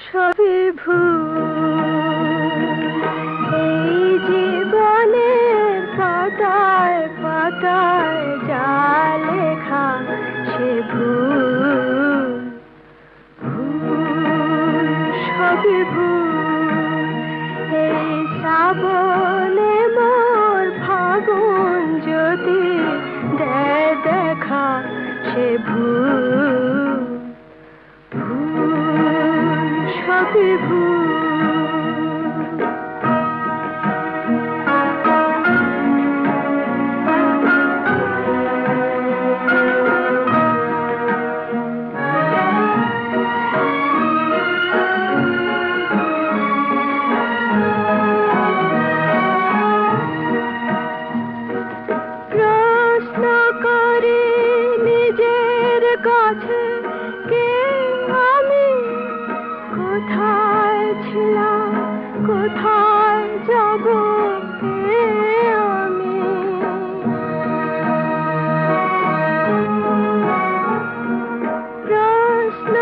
সবই ভুল। এই জীবনের পাতায় পাতায় যা লেখা সে ভুল, ভুল সবই ভুল। এই শ্রাবণে মোর ফাগুন যদি দেয় দেখা সে ভুল, ভুল সবই ভুল। প্রশ্ন করে নিজের কাছে কে আমি, কোথায় ছিলাম কোথায় যাব কে আমি। প্রশ্ন